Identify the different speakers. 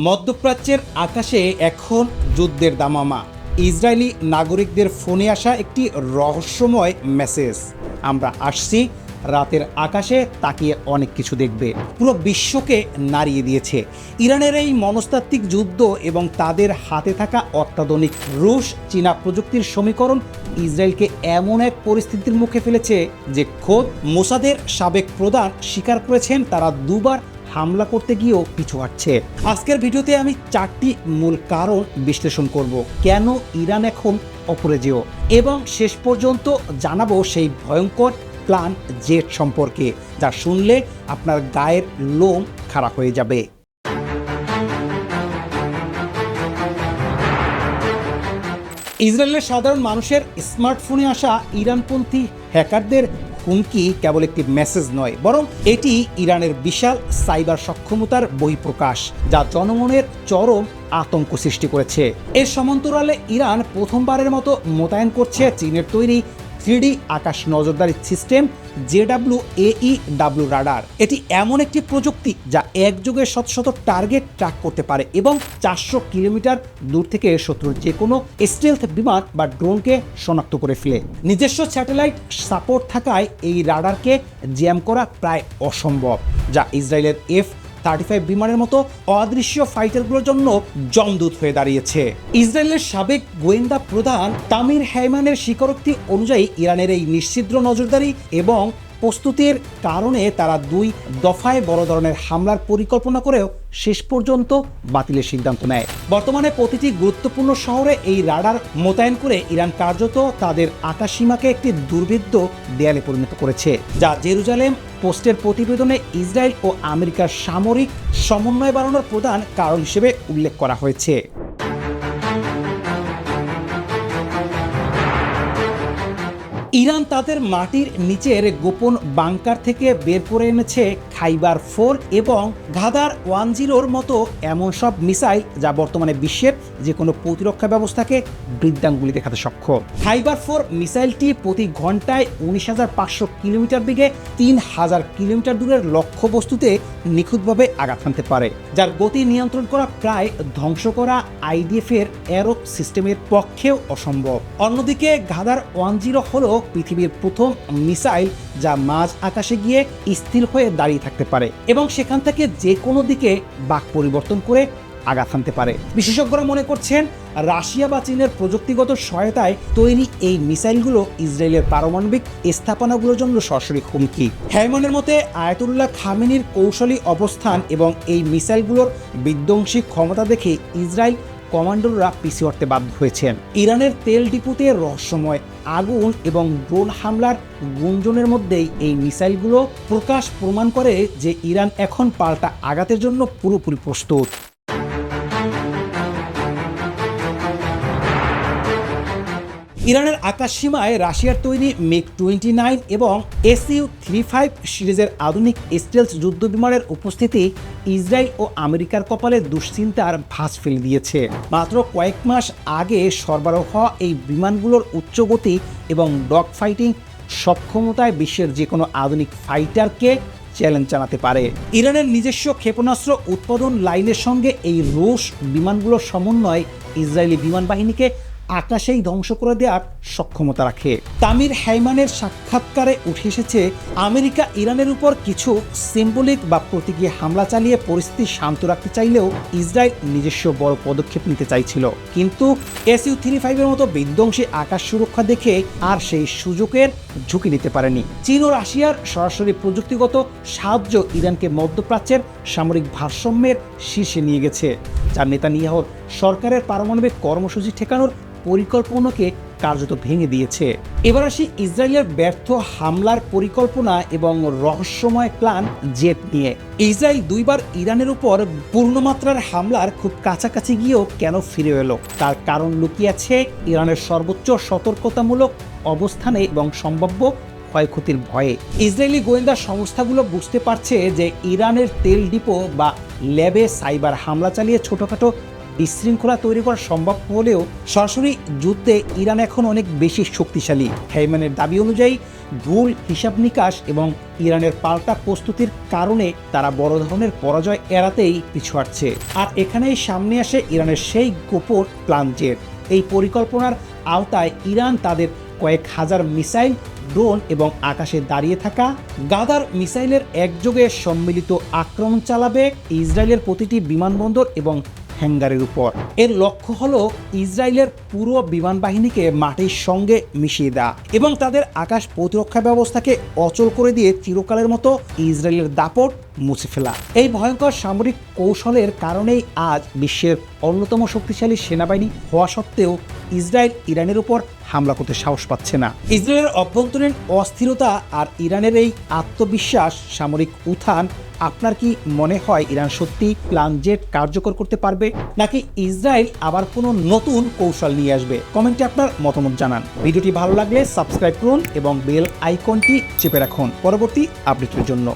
Speaker 1: মধ্যপ্রাচ্যের আকাশে এখন যুদ্ধের দামামা। ইসরায়েলি নাগরিকদের ফোনে আসা একটি রহস্যময় মেসেজ, আমরা আসছি। রাতের আকাশে তাকিয়ে অনেক কিছু দেখবে, পুরো বিশ্বকে নাড়িয়ে দিয়েছে। ইরানের এই মনস্তাত্ত্বিক যুদ্ধ এবং তাদের হাতে থাকা অত্যাধুনিক রুশ চীনা প্রযুক্তির সমীকরণ ইসরায়েলকে এমন এক পরিস্থিতির মুখে ফেলেছে যে খোদ মোসাদের সাবেক প্রধান স্বীকার করেছেন তারা দুবার হামলা করতে গিয়েও পিছু হটছে। আজকের ভিডিওতে আমি 4টি মূল কারণ বিশ্লেষণ করব কেন ইরান এখন অপরাজেয়, এবং শেষ পর্যন্ত জানাবো সেই ভয়ঙ্কর প্ল্যান জেট সম্পর্কে, যা শুনলে আপনার গায়ের লোম খাড়া হয়ে যাবে। ইসরায়েলের সাধারণ মানুষের স্মার্টফোনে আসা ইরানপন্থী হ্যাকারদের হুমকি কেবল একটি মেসেজ নয়, বরং এটি ইরানের বিশাল সাইবার সক্ষমতার বহিঃপ্রকাশ, যা জনগণের চরম আতঙ্ক সৃষ্টি করেছে। এর সমান্তরালে ইরান প্রথমবারের মতো মোতায়েন করছে চীনের তৈরি 3D আকাশ নজরদারি সিস্টেম JWAEW রাডার। এটি এমন একটি প্রযুক্তি যা একযোগে শত শত টার্গেট ট্র্যাক করতে পারে এবং 400 কিলোমিটার দূর থেকে শত্রুর যে কোনো স্টেলথ বিমান বা ড্রোনকে শনাক্ত করে ফেলে। নিজস্ব স্যাটেলাইট সাপোর্ট থাকায় এই রাডারকে জ্যাম করা প্রায় অসম্ভব, যা ইসরায়েলের F-35 বিমানের মতো অদৃশ্য ফাইটারগুলোর জন্য জমদূত হয়ে দাঁড়িয়েছে। ইসরায়েলের সাবেক গোয়েন্দা প্রধান তামির হাইমানের স্বীকারোক্তি অনুযায়ী ইরানের এই নিশ্ছিদ্র নজরদারি এবং প্রস্তুতির কারণে তারা 2 দফায় বড় ধরনের হামলার পরিকল্পনা করেও শেষ পর্যন্ত বাতিলের সিদ্ধান্ত নেয়। বর্তমানে প্রতিটি গুরুত্বপূর্ণ শহরে এই রাডার মোতায়েন করে ইরান কার্যত তাদের আকাশসীমাকে একটি দুর্ভেদ্য দেয়ালে পরিণত করেছে, যা জেরুজালেম পোস্টের প্রতিবেদনে ইসরায়েল ও আমেরিকার সামরিক সমন্বয় বাড়ানোর প্রধান কারণ হিসেবে উল্লেখ করা হয়েছে। ইরান তাদের মাটির নিচের গোপন বাংকার থেকে বের করে এনেছে খাইবার 4 এবং ঘাদার 10 মতো এমন সব মিসাইল যা বর্তমানে বিশ্বের যে কোনো প্রতিরক্ষা ব্যবস্থাকে বৃদ্ধাঙ্গুলি দেখাতে সক্ষম। খাইবার 4 মিসাইলটি প্রতি ঘন্টায় 19,500 কিলোমিটার বেগে 3,000 কিলোমিটার দূরের লক্ষ্যবস্তুতে নিখুঁতভাবে আঘাত হানতে পারে, যার গতি নিয়ন্ত্রণ করা প্রায় ধ্বংস করা IDF এর অ্যারো সিস্টেমের পক্ষেও অসম্ভব। অন্যদিকে ঘাদার 10 হলো পৃথিবীর প্রথম মিসাইল যা মাঝ আকাশে গিয়ে স্থির হয়ে দাঁড়িয়ে থাকতে পারে এবং সেখান থেকে যে কোনো দিকে বাঁক পরিবর্তন করে আঘাত হানতে পারে। বিশেষজ্ঞরা মনে করছেন রাশিয়া বা চীনের প্রযুক্তিগত সহায়তায় তৈরি এই মিসাইলগুলো ইসরায়েলের পারমাণবিক স্থাপনাগুলোর জন্য সরাসরি হুমকি। হাইমানের মতে আয়াতুল্লাহ খামেনির কৌশলী অবস্থান এবং এই মিসাইলগুলোর বিধ্বংসী ক্ষমতা দেখে ইসরায়েল কমান্ডোররা পিছিয়ে হটতে বাধ্য হয়েছেন। ইরানের তেল ডিপোতে রহস্যময় আগুন এবং ড্রোন হামলার গুঞ্জনের মধ্যেই এই মিসাইলগুলো প্রমাণ করে যে ইরান এখন পাল্টা আঘাতের জন্য পুরোপুরি প্রস্তুত। ইরানের আকাশসীমায় রাশিয়ার তৈরি MiG-29 এবং Su-35 সিরিজের আধুনিক স্টেলথ যুদ্ধবিমানের উপস্থিতি ইসরায়েল ও আমেরিকার কপালে দুশ্চিন্তার ভাঁজ ফেলে দিয়েছে। মাত্র কয়েক মাস আগে সরবরাহ হওয়া এই বিমানগুলোর উচ্চ গতি এবং ডগ ফাইটিং সক্ষমতায় বিশ্বের যে কোনো আধুনিক ফাইটারকে চ্যালেঞ্জ জানাতে পারে। ইরানের নিজস্ব ক্ষেপণাস্ত্র উৎপাদন লাইনের সঙ্গে এই রুশ বিমানগুলোর সমন্বয় ইসরায়েলি বিমান বাহিনীকে আকাশেই ধ্বংস করে দেওয়ার সক্ষমতা রাখে। তামির হাইমানের সাক্ষাৎকারে উঠে এসেছে আমেরিকা ইরানের উপর কিছু সিম্বলিক বা প্রতীকী হামলা চালিয়ে পরিস্থিতি শান্ত রাখতে চাইলেও ইসরায়েল নিজস্ব বড় পদক্ষেপ নিতে চাইছিল, কিন্তু Su-35 এর মতো বিধ্বংসী আকাশ সুরক্ষা দেখে আর সেই সুযোগের ঝুঁকি নিতে পারেনি। চীন ও রাশিয়ার সরাসরি প্রযুক্তিগত সাহায্য ইরানকে মধ্যপ্রাচ্যের সামরিক ভারসাম্যের শীর্ষে নিয়ে গেছে, যা নেতানিয়াহুর সরকারের পারমাণবিক কর্মসূচি ঠেকানোর পরিকল্পনাকে কার্যত ভেঙে দিয়েছে। এবার আসি ইসরায়েলের ব্যর্থ হামলার পরিকল্পনা এবং রহস্যময় প্ল্যান জেট নিয়ে। ইসরায়েল 2বার ইরানের উপর পূর্ণমাত্রার হামলার খুব কাছাকাছি গিয়েও কেন ফিরে এলো, তার কারণ লুকিয়ে আছে ইরানের সর্বোচ্চ সতর্কতামূলক অবস্থানে এবং সম্ভাব্য ক্ষয়ক্ষতির ভয়ে। ইসরায়েলি গোয়েন্দা সংস্থাগুলো বুঝতে পারছে যে ইরানের তেল ডিপো বা ল্যাবে সাইবার হামলা চালিয়ে ছোটখাটো বিশৃঙ্খলা তৈরি করা সম্ভব হলেও সরাসরি যুদ্ধে ইরান এখন অনেক বেশি শক্তিশালী। হেইমানের দাবি অনুযায়ী ভুল হিসাব নিকাশ এবং ইরানের পাল্টা প্রস্তুতির কারণে তারা বড় ধরনের পরাজয় এড়াতেই পিছু হটছে। আর এখানেই সামনে আসে ইরানের সেই গোপন প্ল্যান জেড। এই পরিকল্পনার আওতায় ইরান তাদের কয়েক হাজার মিসাইল, ড্রোন এবং আকাশে দাঁড়িয়ে থাকা গাদার মিসাইলের একযোগে সম্মিলিত আক্রমণ চালাবে ইসরায়েলের প্রতিটি বিমানবন্দর এবং হ্যাঙ্গারের উপর। এর লক্ষ্য হলো ইসরায়েলের পুরো বিমান বাহিনীকে মাটির সঙ্গে মিশিয়ে দেওয়া এবং তাদের আকাশ প্রতিরক্ষা ব্যবস্থাকে অচল করে দিয়ে চিরকালের মতো ইসরায়েলের দাপট মুছে ফেলা। এই ভয়ঙ্কর সামরিক কৌশলের কারণেই আজ বিশ্বের অন্যতম শক্তিশালী সেনাবাহিনী হওয়া সত্ত্বেও ইসরায়েল ইরানের উপর হামলা করতে সাহস পাচ্ছে না। ইসরায়েলের অভ্যন্তরীণ অস্থিরতা আর ইরানের এই আত্মবিশ্বাস সামরিক উত্থান, আপনার কি মনে হয় ইরান সত্যি প্ল্যান জেড কার্যকর করতে পারবে, নাকি ইসরায়েল আবার কোনো নতুন কৌশল নিয়ে আসবে? কমেন্টে আপনার মতামত জানান। ভিডিওটি ভালো লাগলে সাবস্ক্রাইব করুন এবং বেল আইকনটি চেপে রাখুন পরবর্তী আপডেটের জন্য।